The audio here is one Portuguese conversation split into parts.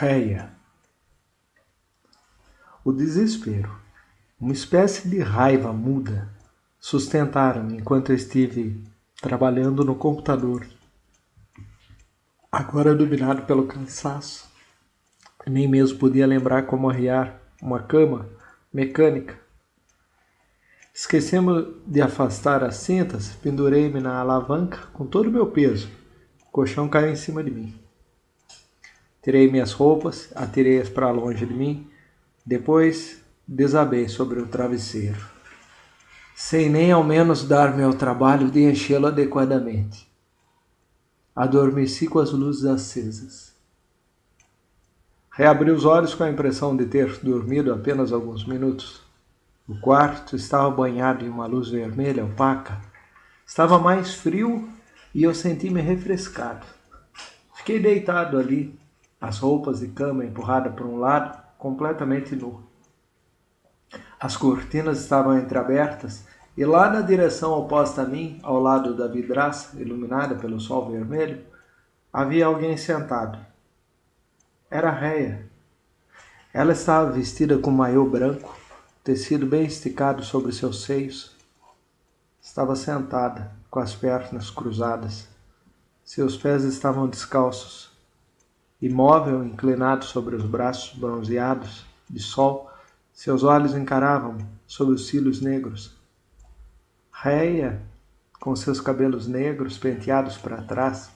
Réia. O desespero, uma espécie de raiva muda, sustentaram-me enquanto eu estive trabalhando no computador. Agora dominado pelo cansaço, nem mesmo podia lembrar como arriar uma cama mecânica. Esquecendo de afastar as cintas, pendurei-me na alavanca com todo o meu peso. O colchão caiu em cima de mim. Tirei minhas roupas, atirei-as para longe de mim. Depois desabei sobre o travesseiro, sem nem ao menos dar-me ao trabalho de enchê-lo adequadamente. Adormeci com as luzes acesas. Reabri os olhos com a impressão de ter dormido apenas alguns minutos. O quarto estava banhado em uma luz vermelha opaca. Estava mais frio e eu senti-me refrescado. Fiquei deitado ali, as roupas de cama empurradas para um lado, completamente nu. As cortinas estavam entreabertas e lá na direção oposta a mim, ao lado da vidraça iluminada pelo sol vermelho, havia alguém sentado. Era a Réia. Ela estava vestida com maiô branco, tecido bem esticado sobre seus seios. Estava sentada, com as pernas cruzadas. Seus pés estavam descalços. Imóvel, inclinado sobre os braços bronzeados de sol, seus olhos encaravam-me sob os cílios negros. Réia, com seus cabelos negros penteados para trás.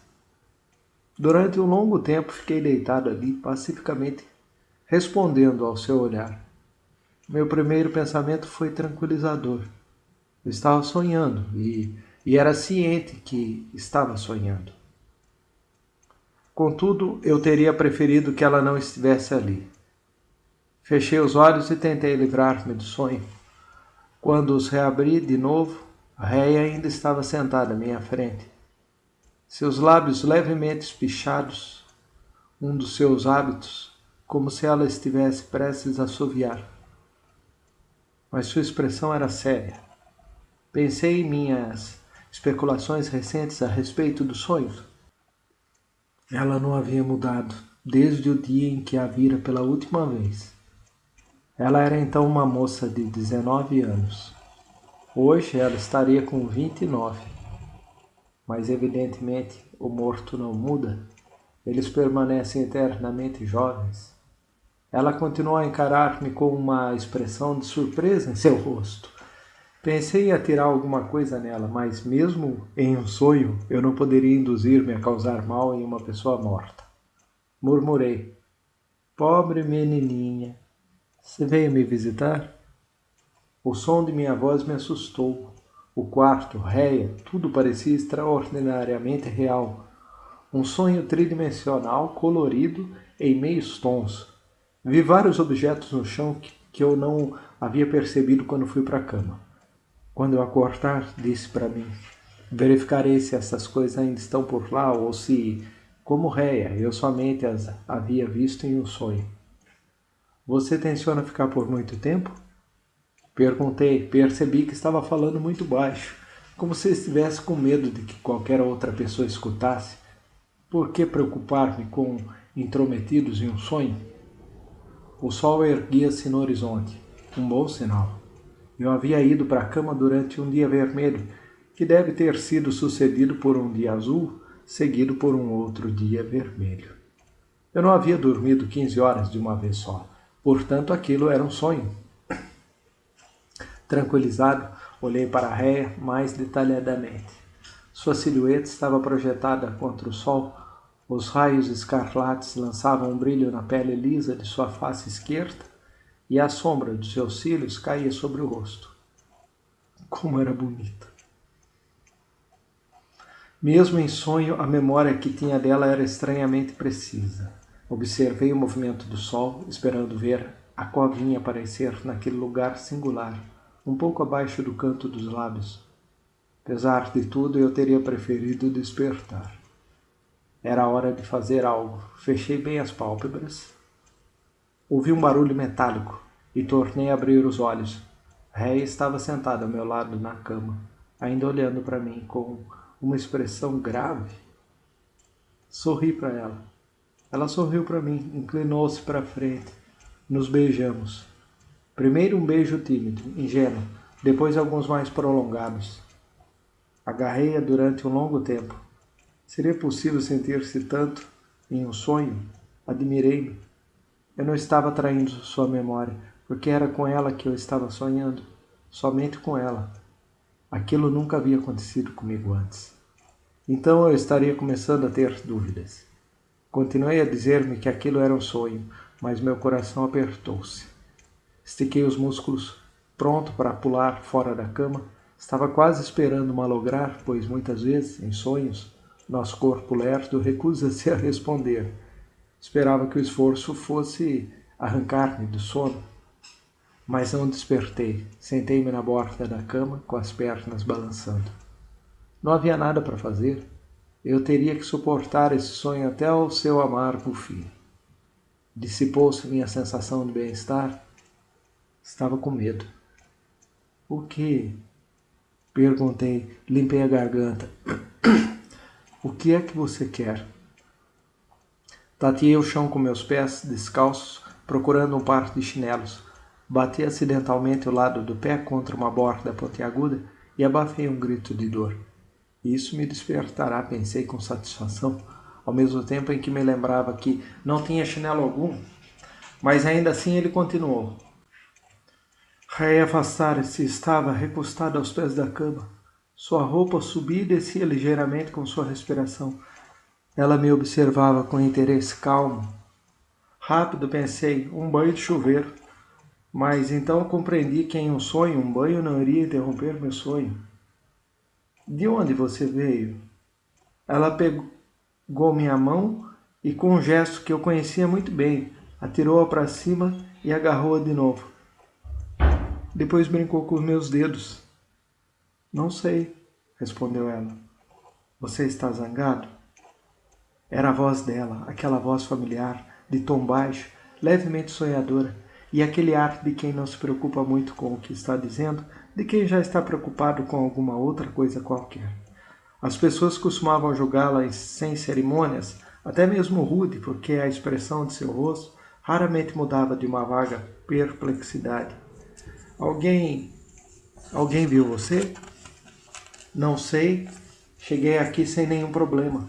Durante um longo tempo fiquei deitado ali, pacificamente, respondendo ao seu olhar. Meu primeiro pensamento foi tranquilizador. Eu estava sonhando e era ciente que estava sonhando. Contudo, eu teria preferido que ela não estivesse ali. Fechei os olhos e tentei livrar-me do sonho. Quando os reabri de novo, a Réia ainda estava sentada à minha frente. Seus lábios levemente espichados, um dos seus hábitos, como se ela estivesse prestes a assoviar. Mas sua expressão era séria. Pensei em minhas especulações recentes a respeito do sonho. Ela não havia mudado desde o dia em que a vira pela última vez. Ela era então uma moça de 19 anos. Hoje ela estaria com 29. Mas evidentemente o morto não muda. Eles permanecem eternamente jovens. Ela continuou a encarar-me com uma expressão de surpresa em seu rosto. Pensei em atirar alguma coisa nela, mas mesmo em um sonho eu não poderia induzir-me a causar mal em uma pessoa morta. Murmurei. Pobre menininha, você veio me visitar? O som de minha voz me assustou. O quarto, Réia, tudo parecia extraordinariamente real. Um sonho tridimensional, colorido, em meios tons. Vi vários objetos no chão que eu não havia percebido quando fui para a cama. Quando eu acordar, disse para mim, verificarei se essas coisas ainda estão por lá ou se, como Réia, eu somente as havia visto em um sonho. Você tenciona ficar por muito tempo? Perguntei, percebi que estava falando muito baixo, como se estivesse com medo de que qualquer outra pessoa escutasse. Por que preocupar-me com intrometidos em um sonho? O sol erguia-se no horizonte, um bom sinal. Eu havia ido para a cama durante um dia vermelho, que deve ter sido sucedido por um dia azul, seguido por um outro dia vermelho. Eu não havia dormido 15 horas de uma vez só, portanto aquilo era um sonho. Tranquilizado, olhei para a Réia mais detalhadamente. Sua silhueta estava projetada contra o sol. Os raios escarlates lançavam um brilho na pele lisa de sua face esquerda e a sombra dos seus cílios caía sobre o rosto. Como era bonita! Mesmo em sonho, a memória que tinha dela era estranhamente precisa. Observei o movimento do sol, esperando ver a covinha aparecer naquele lugar singular, um pouco abaixo do canto dos lábios. Apesar de tudo, eu teria preferido despertar. Era hora de fazer algo. Fechei bem as pálpebras. Ouvi um barulho metálico e tornei a abrir os olhos. Réia estava sentada ao meu lado na cama, ainda olhando para mim com uma expressão grave. Sorri para ela. Ela sorriu para mim, inclinou-se para frente. Nos beijamos. Primeiro um beijo tímido, ingênuo, depois alguns mais prolongados. Agarrei-a durante um longo tempo. Seria possível sentir-se tanto em um sonho? Admirei-me. Eu não estava traindo sua memória, porque era com ela que eu estava sonhando. Somente com ela. Aquilo nunca havia acontecido comigo antes. Então eu estaria começando a ter dúvidas. Continuei a dizer-me que aquilo era um sonho, mas meu coração apertou-se. Estiquei os músculos, pronto para pular fora da cama. Estava quase esperando malograr, pois muitas vezes, em sonhos, nosso corpo lerdo recusa-se a responder. Esperava que o esforço fosse arrancar-me do sono. Mas não despertei. Sentei-me na borda da cama, com as pernas balançando. Não havia nada para fazer. Eu teria que suportar esse sonho até o seu amargo fim. Dissipou-se minha sensação de bem-estar. Estava com medo. O que? Perguntei, limpei a garganta. O que é que você quer? Tateei o chão com meus pés descalços, procurando um par de chinelos. Bati acidentalmente o lado do pé contra uma borda pontiaguda e abafei um grito de dor. Isso me despertará, pensei com satisfação, ao mesmo tempo em que me lembrava que não tinha chinelo algum. Mas ainda assim ele continuou. Ray afastara-se e estava recostada aos pés da cama. Sua roupa subia e descia ligeiramente com sua respiração. Ela me observava com interesse calmo. Rápido pensei, um banho de chuveiro. Mas então compreendi que em um sonho, um banho não iria interromper meu sonho. De onde você veio? Ela pegou minha mão e, com um gesto que eu conhecia muito bem, atirou-a para cima e agarrou-a de novo. Depois brincou com os meus dedos. Não sei, respondeu ela. Você está zangado? Era a voz dela, aquela voz familiar, de tom baixo, levemente sonhadora, e aquele ar de quem não se preocupa muito com o que está dizendo, de quem já está preocupado com alguma outra coisa qualquer. As pessoas costumavam julgá-la sem cerimônias, até mesmo rude, porque a expressão de seu rosto raramente mudava de uma vaga perplexidade. Alguém viu você? Não sei. Cheguei aqui sem nenhum problema.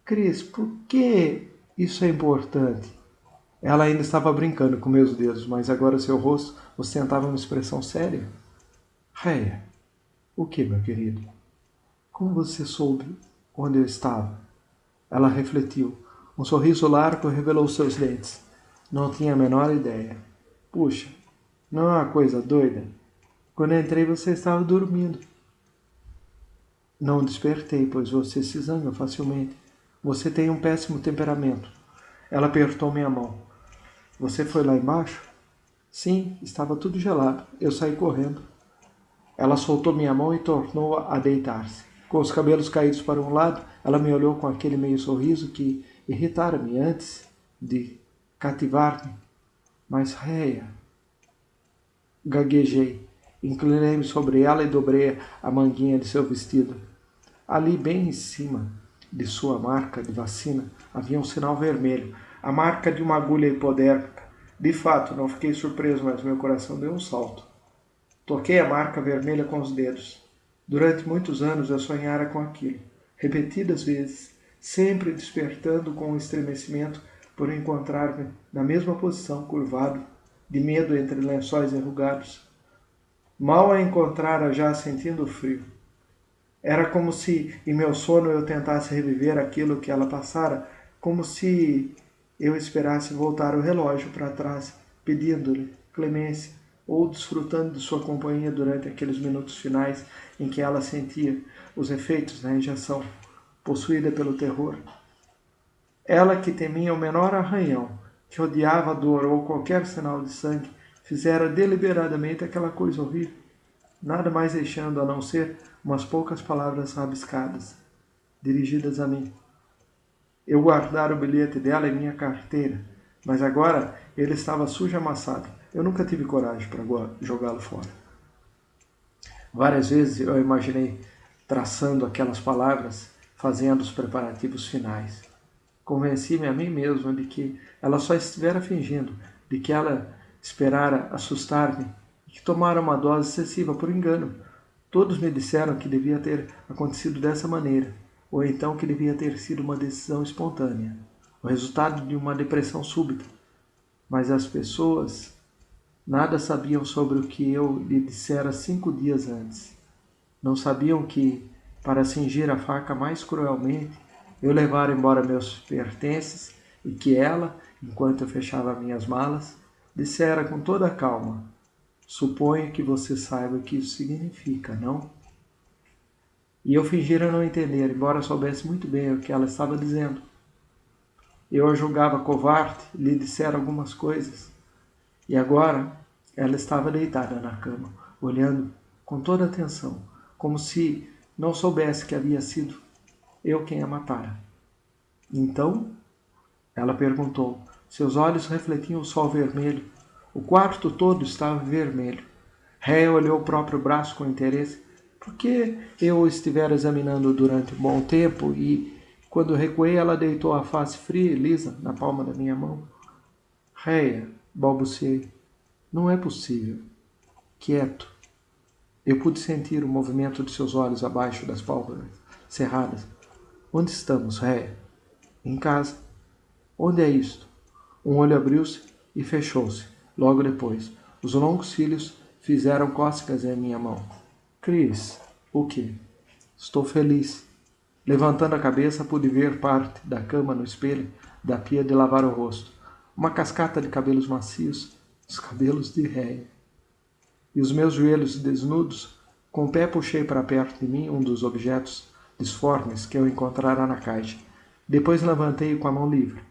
Cris, por que isso é importante? Ela ainda estava brincando com meus dedos, mas agora seu rosto ostentava uma expressão séria. Réia, o que, meu querido? Como você soube onde eu estava? Ela refletiu. Um sorriso largo revelou seus dentes. Não tinha a menor ideia. Puxa, não é uma coisa doida? Quando entrei você estava dormindo. Não despertei, pois você se zanga facilmente. Você tem um péssimo temperamento. Ela apertou minha mão. Você foi lá embaixo? Sim, estava tudo gelado. Eu saí correndo. Ela soltou minha mão e tornou a deitar-se. Com os cabelos caídos para um lado, ela me olhou com aquele meio sorriso que irritara-me antes de cativar-me. Mas, Réia, gaguejei. Inclinei-me sobre ela e dobrei a manguinha de seu vestido. Ali, bem em cima de sua marca de vacina, havia um sinal vermelho, a marca de uma agulha hipodérmica. De fato, não fiquei surpreso, mas meu coração deu um salto. Toquei a marca vermelha com os dedos. Durante muitos anos eu sonhara com aquilo, repetidas vezes, sempre despertando com um estremecimento por encontrar-me na mesma posição, curvado, de medo entre lençóis enrugados. Mal a encontrara já sentindo o frio. Era como se em meu sono eu tentasse reviver aquilo que ela passara, como se eu esperasse voltar o relógio para trás, pedindo-lhe clemência ou desfrutando de sua companhia durante aqueles minutos finais em que ela sentia os efeitos da injeção, possuída pelo terror. Ela que temia o menor arranhão, que odiava a dor ou qualquer sinal de sangue, fizera deliberadamente aquela coisa horrível, nada mais deixando a não ser umas poucas palavras rabiscadas, dirigidas a mim. Eu guardara o bilhete dela em minha carteira, mas agora ele estava sujo e amassado. Eu nunca tive coragem para jogá-lo fora. Várias vezes eu imaginei traçando aquelas palavras, fazendo os preparativos finais. Convenci-me a mim mesmo de que ela só estivera fingindo, de que ela esperara assustar-me e que tomara uma dose excessiva por engano. Todos me disseram que devia ter acontecido dessa maneira, ou então que devia ter sido uma decisão espontânea, o resultado de uma depressão súbita. Mas as pessoas nada sabiam sobre o que eu lhe dissera 5 dias antes. Não sabiam que, para cingir a faca mais cruelmente, eu levara embora meus pertences e que ela, enquanto eu fechava minhas malas, dissera com toda a calma: "Suponho que você saiba o que isso significa, não?" E eu fingira não entender, embora soubesse muito bem o que ela estava dizendo. Eu a julgava covarde, lhe dissera algumas coisas. E agora ela estava deitada na cama, olhando com toda atenção, como se não soubesse que havia sido eu quem a matara. Então, ela perguntou. Seus olhos refletiam o sol vermelho. O quarto todo estava vermelho. Réa olhou o próprio braço com interesse. Por que eu o estivera examinando durante um bom tempo e, quando recuei, ela deitou a face fria e lisa na palma da minha mão? Réa, balbuciei. Não é possível. Quieto. Eu pude sentir o movimento de seus olhos abaixo das pálpebras cerradas. Onde estamos, Réa? Em casa. Onde é isto? Um olho abriu-se e fechou-se. Logo depois, os longos cílios fizeram cócegas em minha mão. Cris, o quê? Estou feliz. Levantando a cabeça, pude ver parte da cama no espelho da pia de lavar o rosto. Uma cascata de cabelos macios, os cabelos de Réia. E os meus joelhos desnudos, com o pé puxei para perto de mim um dos objetos disformes que eu encontrara na caixa. Depois levantei-o com a mão livre.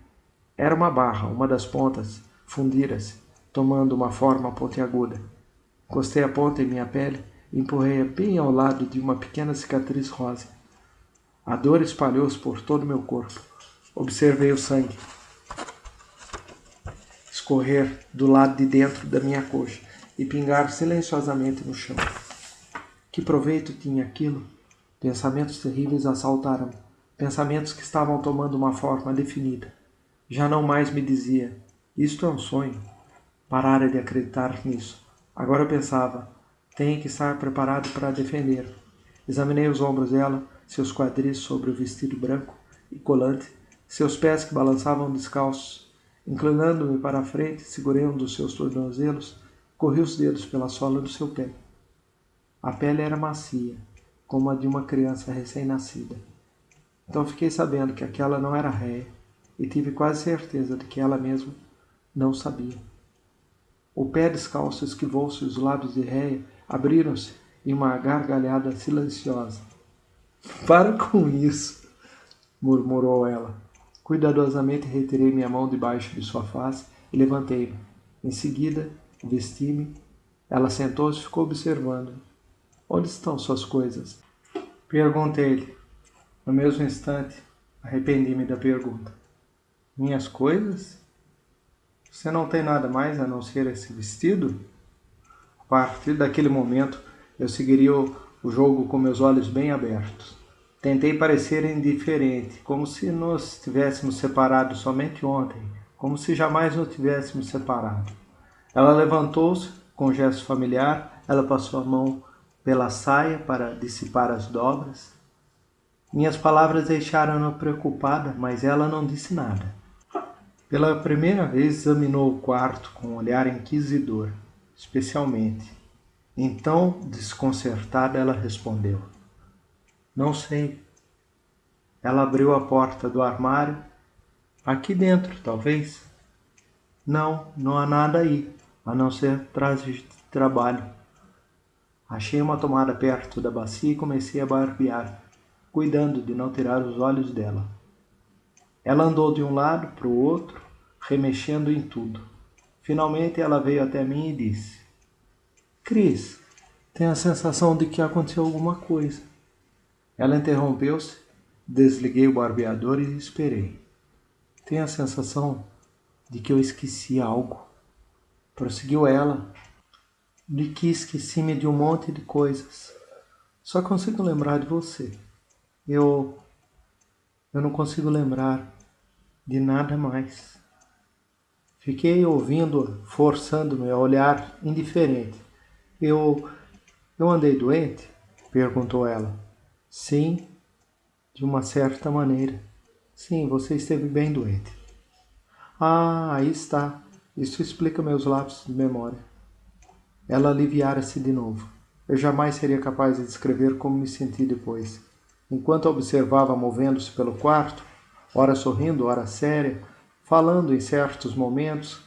Era uma barra, uma das pontas fundira-se, tomando uma forma pontiaguda. Encostei a ponta em minha pele e empurrei-a bem ao lado de uma pequena cicatriz rosa. A dor espalhou-se por todo o meu corpo. Observei o sangue escorrer do lado de dentro da minha coxa e pingar silenciosamente no chão. Que proveito tinha aquilo? Pensamentos terríveis assaltaram-me. Pensamentos que estavam tomando uma forma definida. Já não mais me dizia, isto é um sonho. Parara de acreditar nisso. Agora eu pensava, tenho que estar preparado para defender. Examinei os ombros dela, seus quadris sobre o vestido branco e colante, seus pés que balançavam descalços. Inclinando-me para a frente, segurei um dos seus tornozelos, corri os dedos pela sola do seu pé. A pele era macia, como a de uma criança recém-nascida. Então fiquei sabendo que aquela não era Réia, e tive quase certeza de que ela mesma não sabia. O pé descalço esquivou-se e os lábios de Réia abriram-se em uma gargalhada silenciosa. Para com isso, murmurou ela. Cuidadosamente retirei minha mão debaixo de sua face e levantei-me. Em seguida, vesti-me. Ela sentou-se e ficou observando. Onde estão suas coisas? Perguntei-lhe. No mesmo instante, arrependi-me da pergunta. Minhas coisas? Você não tem nada mais a não ser esse vestido? A partir daquele momento, eu seguiria o jogo com meus olhos bem abertos. Tentei parecer indiferente, como se nos tivéssemos separado somente ontem, como se jamais nos tivéssemos separado. Ela levantou-se com um gesto familiar, ela passou a mão pela saia para dissipar as dobras. Minhas palavras deixaram-na preocupada, mas ela não disse nada. Pela primeira vez examinou o quarto com um olhar inquisidor, especialmente. Então, desconcertada, ela respondeu. Não sei. Ela abriu a porta do armário. Aqui dentro, talvez? Não, não há nada aí, a não ser trajes de trabalho. Achei uma tomada perto da bacia e comecei a barbear, cuidando de não tirar os olhos dela. Ela andou de um lado para o outro, remexendo em tudo. Finalmente ela veio até mim e disse: Cris, tenho a sensação de que aconteceu alguma coisa. Ela interrompeu-se, desliguei o barbeador e esperei. Tenho a sensação de que eu esqueci algo. Prosseguiu ela, de que esqueci-me de um monte de coisas. Só consigo lembrar de você. Eu não consigo lembrar. De nada mais. Fiquei ouvindo, forçando-me a olhar indiferente. Eu andei doente? Perguntou ela. Sim, de uma certa maneira. Sim, você esteve bem doente. Ah, aí está. Isso explica meus lapsos de memória. Ela aliviara-se de novo. Eu jamais seria capaz de descrever como me senti depois. Enquanto a observava movendo-se pelo quarto, ora sorrindo, ora séria, falando em certos momentos,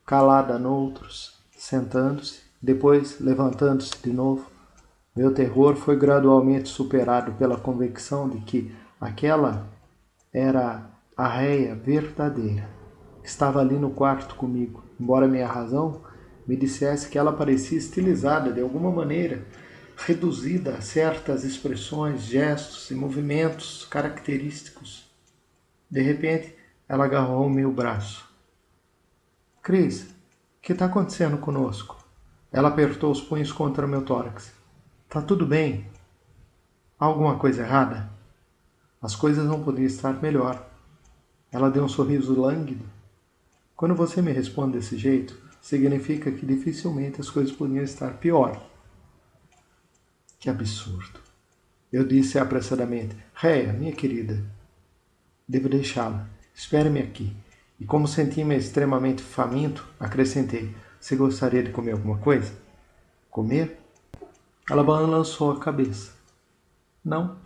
calada noutros, sentando-se, depois levantando-se de novo, meu terror foi gradualmente superado pela convicção de que aquela era a réia verdadeira. Estava ali no quarto comigo, embora minha razão me dissesse que ela parecia estilizada de alguma maneira, reduzida a certas expressões, gestos e movimentos característicos. De repente, ela agarrou meu braço. Cris, o que está acontecendo conosco? Ela apertou os punhos contra meu tórax. Tá tudo bem? Há alguma coisa errada? As coisas não podiam estar melhor. Ela deu um sorriso lânguido. Quando você me responde desse jeito, significa que dificilmente as coisas podiam estar pior. Que absurdo. Eu disse apressadamente. Réia, minha querida, devo deixá-la. Espere-me aqui. E como senti-me extremamente faminto, acrescentei. Você gostaria de comer alguma coisa? Comer? Ela balançou a cabeça. Não.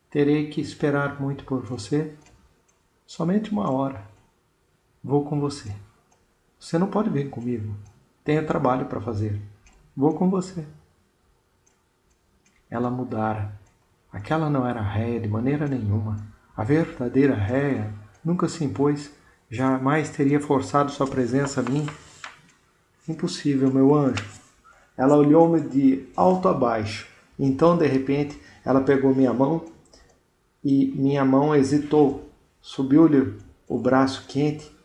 Terei que esperar muito por você. Somente 1 hora. Vou com você. Você não pode vir comigo. Tenho trabalho para fazer. Vou com você. Ela mudara. Aquela não era réia de maneira nenhuma. A verdadeira réia nunca se impôs. Jamais teria forçado sua presença a mim. Impossível, meu anjo. Ela olhou-me de alto a baixo. Então, de repente, ela pegou minha mão e minha mão hesitou. Subiu-lhe o braço quente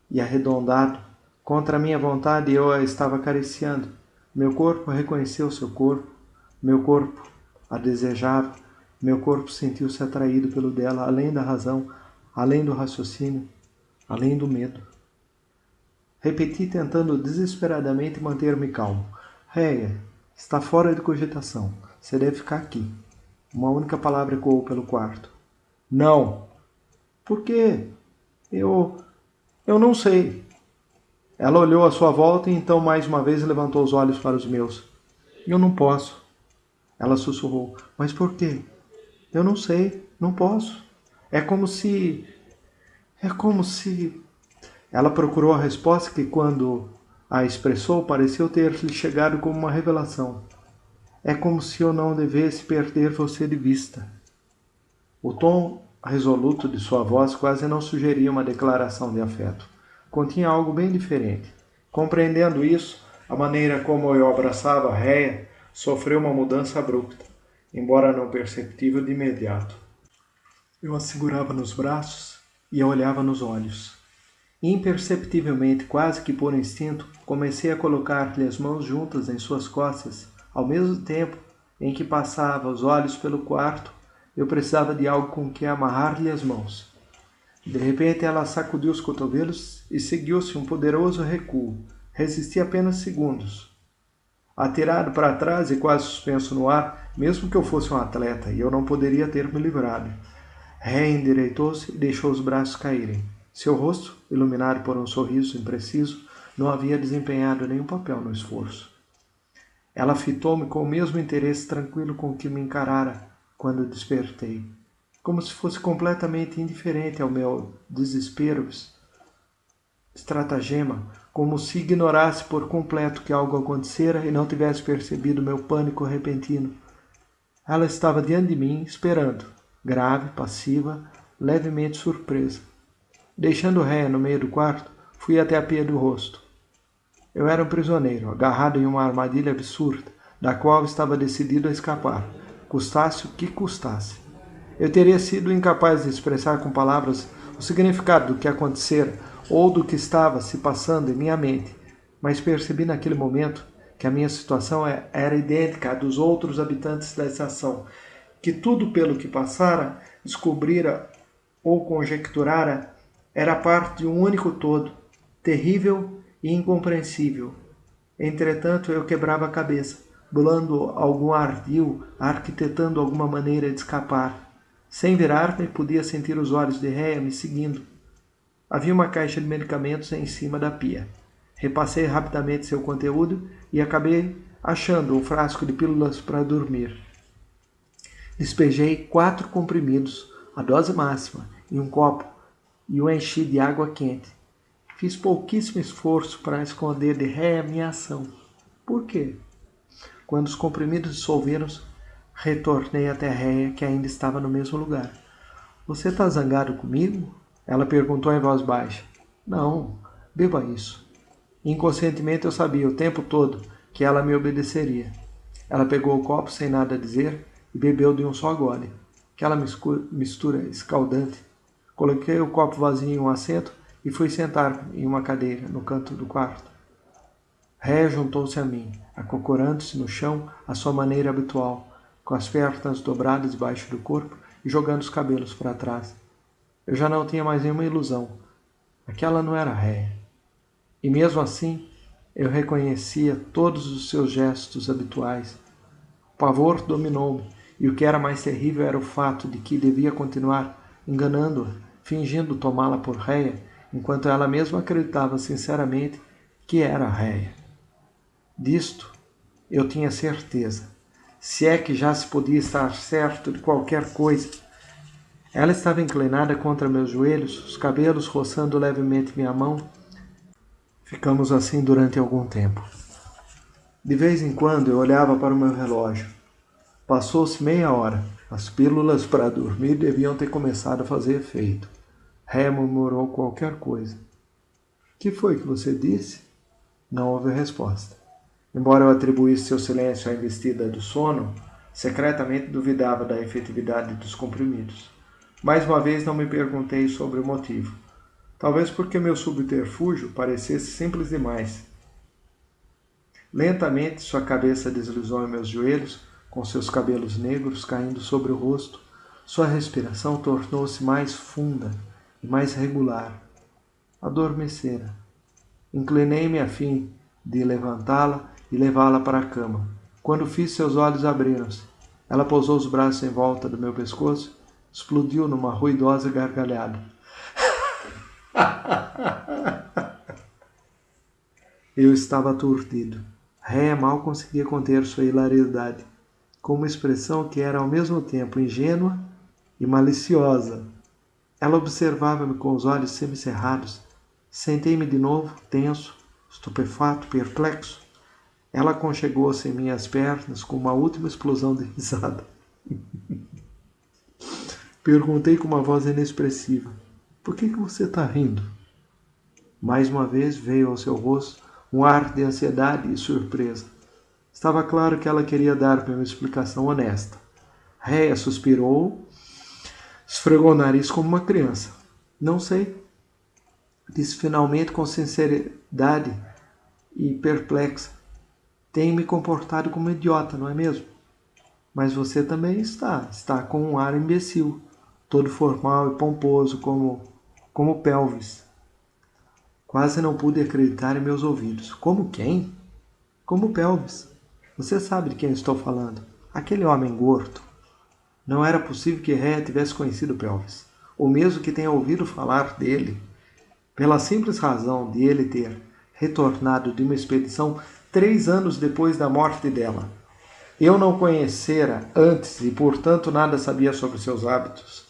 e arredondado. Contra a minha vontade, eu a estava acariciando. Meu corpo reconheceu seu corpo. Meu corpo a desejava. Meu corpo sentiu-se atraído pelo dela, além da razão, além do raciocínio, além do medo. Repeti, tentando desesperadamente manter-me calmo. Réia, está fora de cogitação. Você deve ficar aqui. Uma única palavra ecoou pelo quarto. Não. Por quê? Eu não sei. Ela olhou à sua volta e então mais uma vez levantou os olhos para os meus. Eu não posso. Ela sussurrou. Mas por quê? Eu não sei. Não posso. É como se... Ela procurou a resposta que, quando a expressou, pareceu ter-lhe chegado como uma revelação. É como se eu não devesse perder você de vista. O tom resoluto de sua voz quase não sugeria uma declaração de afeto. Continha algo bem diferente. Compreendendo isso, a maneira como eu abraçava a réia sofreu uma mudança abrupta, embora não perceptível de imediato. Eu a segurava nos braços e a olhava nos olhos. Imperceptivelmente, quase que por instinto, comecei a colocar-lhe as mãos juntas em suas costas. Ao mesmo tempo em que passava os olhos pelo quarto, eu precisava de algo com que amarrar-lhe as mãos. De repente ela sacudiu os cotovelos e seguiu-se um poderoso recuo. Resisti apenas segundos. Atirado para trás e quase suspenso no ar, mesmo que eu fosse um atleta, e eu não poderia ter me livrado. Ré endireitou-se e deixou os braços caírem. Seu rosto, iluminado por um sorriso impreciso, não havia desempenhado nenhum papel no esforço. Ela fitou-me com o mesmo interesse tranquilo com que me encarara quando despertei, como se fosse completamente indiferente ao meu desespero, estratagema, como se ignorasse por completo que algo acontecera e não tivesse percebido meu pânico repentino. Ela estava diante de mim, esperando, grave, passiva, levemente surpresa. Deixando Réia no meio do quarto, fui até a pia do rosto. Eu era um prisioneiro, agarrado em uma armadilha absurda, da qual estava decidido a escapar, custasse o que custasse. Eu teria sido incapaz de expressar com palavras o significado do que acontecera ou do que estava se passando em minha mente, mas percebi naquele momento que a minha situação era idêntica à dos outros habitantes da estação, que tudo pelo que passara descobrira ou conjecturara, era parte de um único todo, terrível e incompreensível. Entretanto, eu quebrava a cabeça, bolando algum ardil, arquitetando alguma maneira de escapar. Sem virar-me, podia sentir os olhos de Réia me seguindo. Havia uma caixa de medicamentos em cima da pia. Repassei rapidamente seu conteúdo e acabei achando um frasco de pílulas para dormir. Despejei 4 comprimidos, a dose máxima, em um copo e o enchi de água quente. Fiz pouquíssimo esforço para esconder de Réia minha ação. Por quê? Quando os comprimidos dissolveram-se, retornei até Réia, que ainda estava no mesmo lugar. Você está zangado comigo? Ela perguntou em voz baixa. Não, beba isso. Inconscientemente eu sabia o tempo todo que ela me obedeceria. Ela pegou o copo sem nada dizer e bebeu de um só gole. Aquela mistura escaldante. Coloquei o copo vazio em um assento e fui sentar-me em uma cadeira no canto do quarto. Réia juntou-se a mim, acocorando-se no chão à sua maneira habitual, com as pernas dobradas debaixo do corpo e jogando os cabelos para trás. Eu já não tinha mais nenhuma ilusão. Aquela não era Réia. E mesmo assim, eu reconhecia todos os seus gestos habituais. O pavor dominou-me, e o que era mais terrível era o fato de que devia continuar enganando-a, fingindo tomá-la por Réia, enquanto ela mesma acreditava sinceramente que era Réia. Disto eu tinha certeza, se é que já se podia estar certo de qualquer coisa. Ela estava inclinada contra meus joelhos, os cabelos roçando levemente minha mão. Ficamos assim durante algum tempo. De vez em quando eu olhava para o meu relógio. Passou-se meia hora. As pílulas para dormir deviam ter começado a fazer efeito. Réia murmurou qualquer coisa. Que foi que você disse? Não houve resposta. Embora eu atribuísse seu silêncio à investida do sono, secretamente duvidava da efetividade dos comprimidos. Mais uma vez não me perguntei sobre o motivo. Talvez porque meu subterfúgio parecesse simples demais. Lentamente sua cabeça deslizou em meus joelhos, com seus cabelos negros caindo sobre o rosto. Sua respiração tornou-se mais funda e mais regular. Adormecera. Inclinei-me a fim de levantá-la e levá-la para a cama. Quando fiz, seus olhos abriram-se. Ela pousou os braços em volta do meu pescoço, explodiu numa ruidosa gargalhada. Eu estava aturdido. Réia mal conseguia conter sua hilaridade, com uma expressão que era ao mesmo tempo ingênua e maliciosa. Ela observava-me com os olhos semicerrados. Sentei-me de novo, tenso, estupefato, perplexo. Ela aconchegou-se em minhas pernas com uma última explosão de risada. Perguntei com uma voz inexpressiva. Por que você está rindo? Mais uma vez veio ao seu rosto um ar de ansiedade e surpresa. Estava claro que ela queria dar-me uma explicação honesta. Réia suspirou, esfregou o nariz como uma criança. Não sei, disse finalmente com sinceridade e perplexa. Tenho me comportado como um idiota, não é mesmo? Mas você também está com um ar imbecil, todo formal e pomposo como Pelvis. Quase não pude acreditar em meus ouvidos. Como quem? Como Pelvis. Você sabe de quem estou falando. Aquele homem gordo. Não era possível que Réia tivesse conhecido Pelvis, ou mesmo que tenha ouvido falar dele, pela simples razão de ele ter retornado de uma expedição 3 anos depois da morte dela. Eu não conhecera antes e, portanto, nada sabia sobre seus hábitos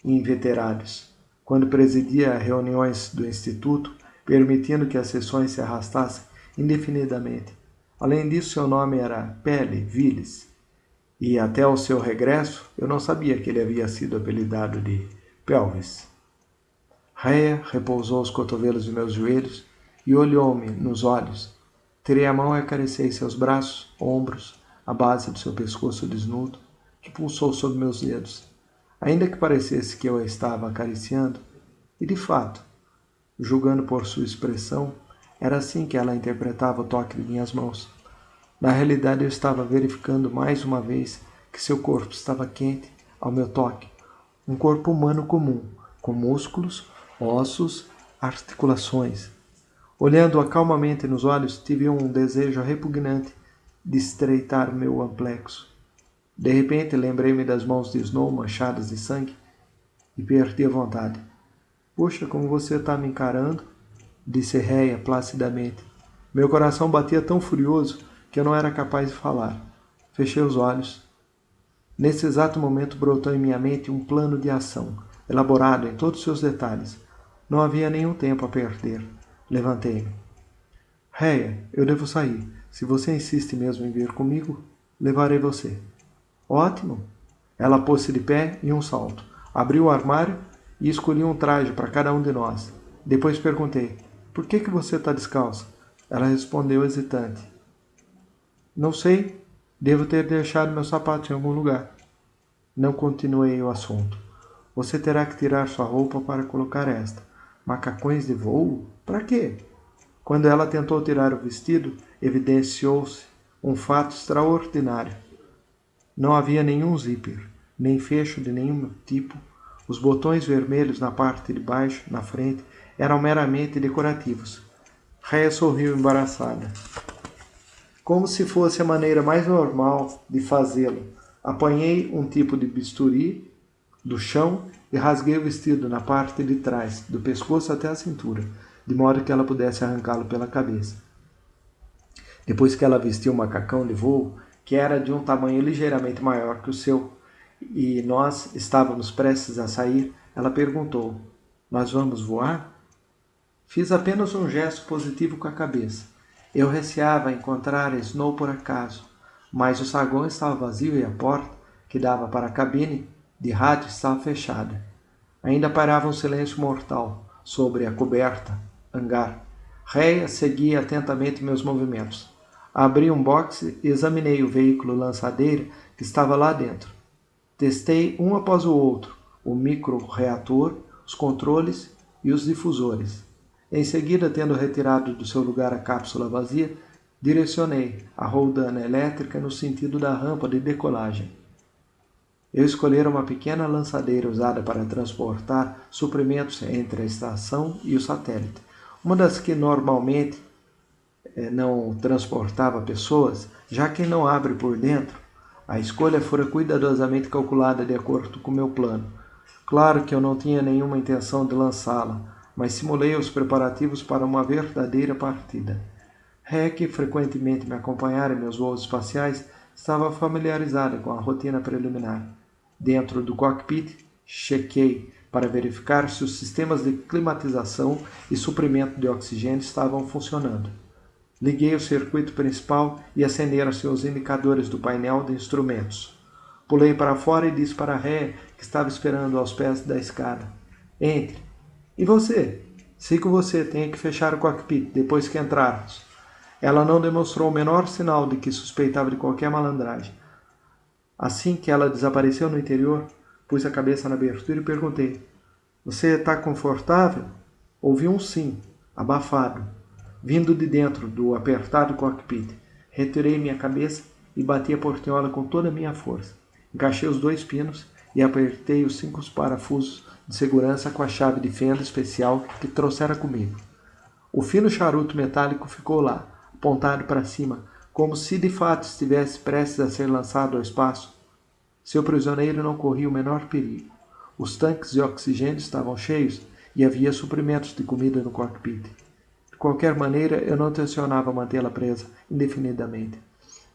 inveterários. Quando presidia reuniões do Instituto, permitindo que as sessões se arrastassem indefinidamente. Além disso, seu nome era Pelle Viles, e até o seu regresso eu não sabia que ele havia sido apelidado de Pelvis. Réia repousou os cotovelos de meus joelhos e olhou-me nos olhos. Tirei a mão e acariciei seus braços, ombros, a base do seu pescoço desnudo, que pulsou sob meus dedos. Ainda que parecesse que eu a estava acariciando, e de fato, julgando por sua expressão, era assim que ela interpretava o toque de minhas mãos. Na realidade, eu estava verificando mais uma vez que seu corpo estava quente ao meu toque. Um corpo humano comum, com músculos, ossos, articulações. Olhando-a calmamente nos olhos, tive um desejo repugnante de estreitar meu amplexo. De repente, lembrei-me das mãos de Snow manchadas de sangue e perdi a vontade. Puxa, como você está me encarando, disse Rhea placidamente. Meu coração batia tão furioso que eu não era capaz de falar. Fechei os olhos. Nesse exato momento brotou em minha mente um plano de ação, elaborado em todos os seus detalhes. Não havia nenhum tempo a perder. Levantei-me. Rhea, eu devo sair. Se você insiste mesmo em vir comigo, levarei você. Ótimo! Ela pôs-se de pé em um salto. Abriu o armário e escolhi um traje para cada um de nós. Depois perguntei, por que você está descalça? Ela respondeu hesitante. Não sei. Devo ter deixado meu sapato em algum lugar. Não continuei o assunto. Você terá que tirar sua roupa para colocar esta. Macacões de voo? Para quê? Quando ela tentou tirar o vestido, evidenciou-se um fato extraordinário. Não havia nenhum zíper, nem fecho de nenhum tipo. Os botões vermelhos na parte de baixo, na frente, eram meramente decorativos. Rhea sorriu embaraçada. Como se fosse a maneira mais normal de fazê-lo. Apanhei um tipo de bisturi do chão e rasguei o vestido na parte de trás, do pescoço até a cintura, de modo que ela pudesse arrancá-lo pela cabeça. Depois que ela vestiu o macacão de voo, que era de um tamanho ligeiramente maior que o seu, e nós estávamos prestes a sair, ela perguntou, nós vamos voar? Fiz apenas um gesto positivo com a cabeça. Eu receava encontrar Snow por acaso, mas o saguão estava vazio e a porta, que dava para a cabine de rádio, estava fechada. Ainda pairava um silêncio mortal sobre a coberta, hangar. Rhea seguia atentamente meus movimentos. Abri um boxe e examinei o veículo lançadeira que estava lá dentro. Testei um após o outro, o micro-reator, os controles e os difusores. Em seguida, tendo retirado do seu lugar a cápsula vazia, direcionei a roldana elétrica no sentido da rampa de decolagem. Eu escolhera uma pequena lançadeira usada para transportar suprimentos entre a estação e o satélite, uma das que normalmente não transportava pessoas, já que não abre por dentro. A escolha fora cuidadosamente calculada de acordo com meu plano. Claro que eu não tinha nenhuma intenção de lançá-la, mas simulei os preparativos para uma verdadeira partida. Rhea, que frequentemente me acompanhara em meus voos espaciais, estava familiarizada com a rotina preliminar. Dentro do cockpit, chequei para verificar se os sistemas de climatização e suprimento de oxigênio estavam funcionando. Liguei o circuito principal e acenderam-se os indicadores do painel de instrumentos. Pulei para fora e disse para Rhea, que estava esperando aos pés da escada. Entre. E você? Sigo você, tenho que fechar o cockpit depois que entrarmos. Ela não demonstrou o menor sinal de que suspeitava de qualquer malandragem. Assim que ela desapareceu no interior, pus a cabeça na abertura e perguntei, você está confortável? Ouvi um sim, abafado, vindo de dentro do apertado cockpit. Retirei minha cabeça e bati a portinhola com toda a minha força. Encaixei os 2 pinos e apertei os 5 parafusos de segurança com a chave de fenda especial que trouxera comigo. O fino charuto metálico ficou lá, apontado para cima, como se de fato estivesse prestes a ser lançado ao espaço. Seu prisioneiro não corria o menor perigo. Os tanques de oxigênio estavam cheios e havia suprimentos de comida no cockpit. De qualquer maneira, eu não tencionava mantê-la presa indefinidamente.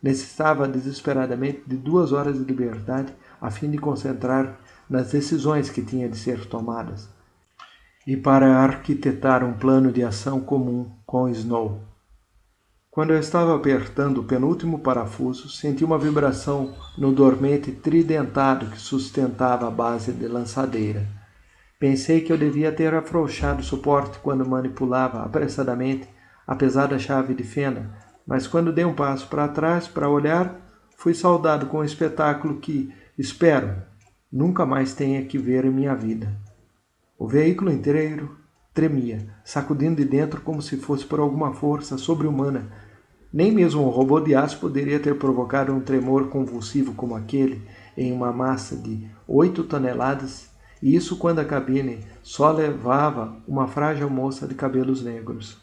Necessitava desesperadamente de 2 horas de liberdade a fim de concentrar nas decisões que tinha de ser tomadas e para arquitetar um plano de ação comum com Snow. Quando eu estava apertando o penúltimo parafuso, senti uma vibração no dormente tridentado que sustentava a base de lançadeira. Pensei que eu devia ter afrouxado o suporte quando manipulava apressadamente a pesada chave de fenda, mas quando dei um passo para trás para olhar, fui saudado com um espetáculo que, espero, nunca mais tenha que ver em minha vida. O veículo inteiro tremia, sacudindo de dentro como se fosse por alguma força sobre-humana. Nem mesmo um robô de aço poderia ter provocado um tremor convulsivo como aquele em uma massa de 8 toneladas e isso quando a cabine só levava uma frágil moça de cabelos negros.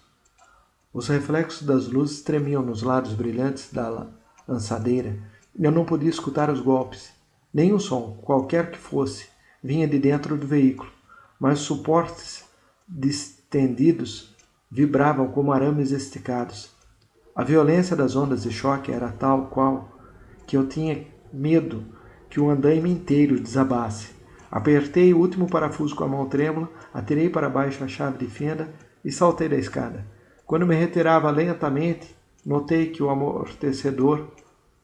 Os reflexos das luzes tremiam nos lados brilhantes da lançadeira. Eu não podia escutar os golpes. Nenhum som, qualquer que fosse, vinha de dentro do veículo, mas os suportes distendidos vibravam como arames esticados. A violência das ondas de choque era tal qual que eu tinha medo que o andaime inteiro desabasse. Apertei o último parafuso com a mão trêmula, atirei para baixo a chave de fenda e saltei da escada. Quando me retirava lentamente, notei que o amortecedor,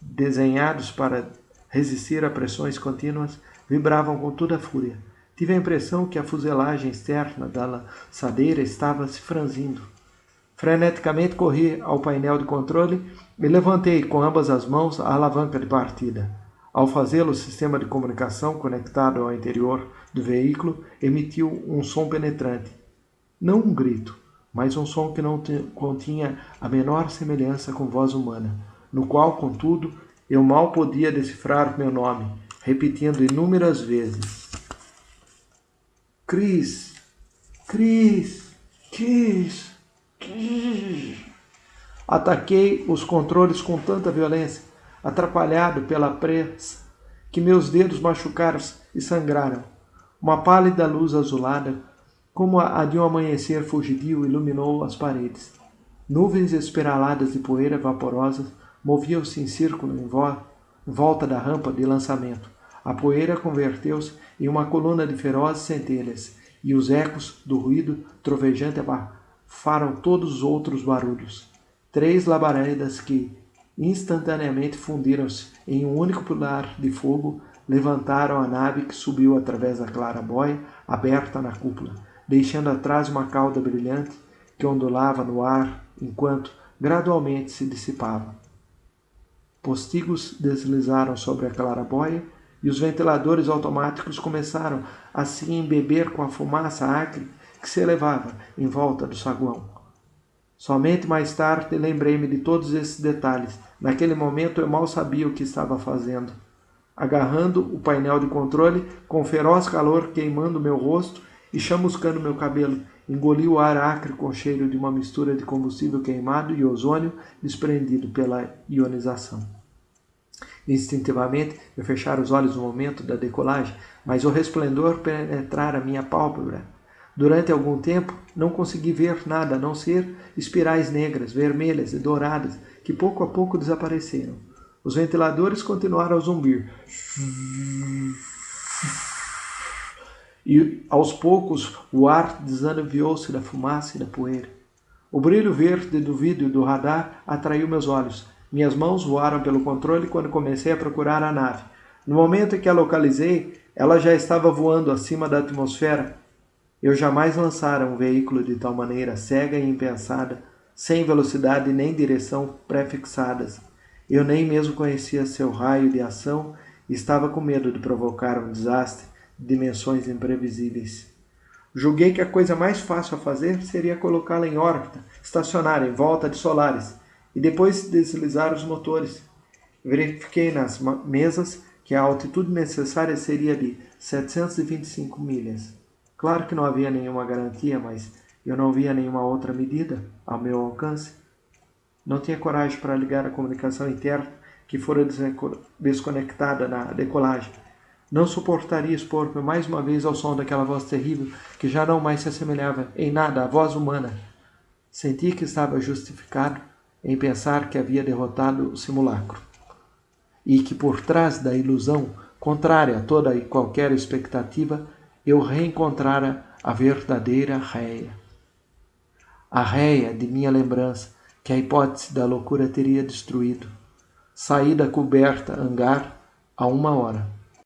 desenhados para resistir a pressões contínuas, vibravam com toda a fúria. Tive a impressão que a fuselagem externa da lançadeira estava se franzindo. Freneticamente corri ao painel de controle e levantei com ambas as mãos a alavanca de partida. Ao fazê-lo, o sistema de comunicação conectado ao interior do veículo emitiu um som penetrante. Não um grito, mas um som que não continha a menor semelhança com voz humana, no qual, contudo, eu mal podia decifrar meu nome, repetindo inúmeras vezes: Chris, Chris, Chris, Chris. Ataquei os controles com tanta violência, atrapalhado pela pressa, que meus dedos machucaram e sangraram. Uma pálida luz azulada, como a de um amanhecer fugidio, iluminou as paredes. Nuvens espiraladas de poeira vaporosa moviam-se em círculo em volta da rampa de lançamento. A poeira converteu-se em uma coluna de ferozes centelhas, e os ecos do ruído trovejante abafaram todos os outros barulhos. 3 labaredas que, instantaneamente fundiram-se em um único pilar de fogo, levantaram a nave que subiu através da clarabóia aberta na cúpula, deixando atrás uma cauda brilhante que ondulava no ar enquanto gradualmente se dissipava. Postigos deslizaram sobre a clarabóia e os ventiladores automáticos começaram a se embeber com a fumaça acre que se elevava em volta do saguão. Somente mais tarde lembrei-me de todos esses detalhes. Naquele momento eu mal sabia o que estava fazendo. Agarrando o painel de controle, com feroz calor queimando meu rosto e chamuscando meu cabelo, engoli o ar acre com cheiro de uma mistura de combustível queimado e ozônio desprendido pela ionização. Instintivamente, eu fechara os olhos no momento da decolagem, mas o resplendor penetrara minha pálpebra. Durante algum tempo, não consegui ver nada a não ser espirais negras, vermelhas e douradas, que pouco a pouco desapareceram. Os ventiladores continuaram a zumbir. E, aos poucos, o ar desanuviou-se da fumaça e da poeira. O brilho verde do vidro do radar atraiu meus olhos. Minhas mãos voaram pelo controle quando comecei a procurar a nave. No momento em que a localizei, ela já estava voando acima da atmosfera. Eu jamais lançara um veículo de tal maneira cega e impensada, sem velocidade nem direção pré-fixadas. Eu nem mesmo conhecia seu raio de ação e estava com medo de provocar um desastre de dimensões imprevisíveis. Julguei que a coisa mais fácil a fazer seria colocá-la em órbita, estacionar em volta de Solaris e depois deslizar os motores. Verifiquei nas mesas que a altitude necessária seria de 725 milhas. Claro que não havia nenhuma garantia, mas eu não via nenhuma outra medida ao meu alcance. Não tinha coragem para ligar a comunicação interna que fora desconectada na decolagem. Não suportaria expor-me mais uma vez ao som daquela voz terrível que já não mais se assemelhava em nada à voz humana. Senti que estava justificado em pensar que havia derrotado o simulacro e que por trás da ilusão, contrária a toda e qualquer expectativa, eu reencontrara a verdadeira Réia. A Réia de minha lembrança, que a hipótese da loucura teria destruído. Saí da coberta hangar a 1 hora.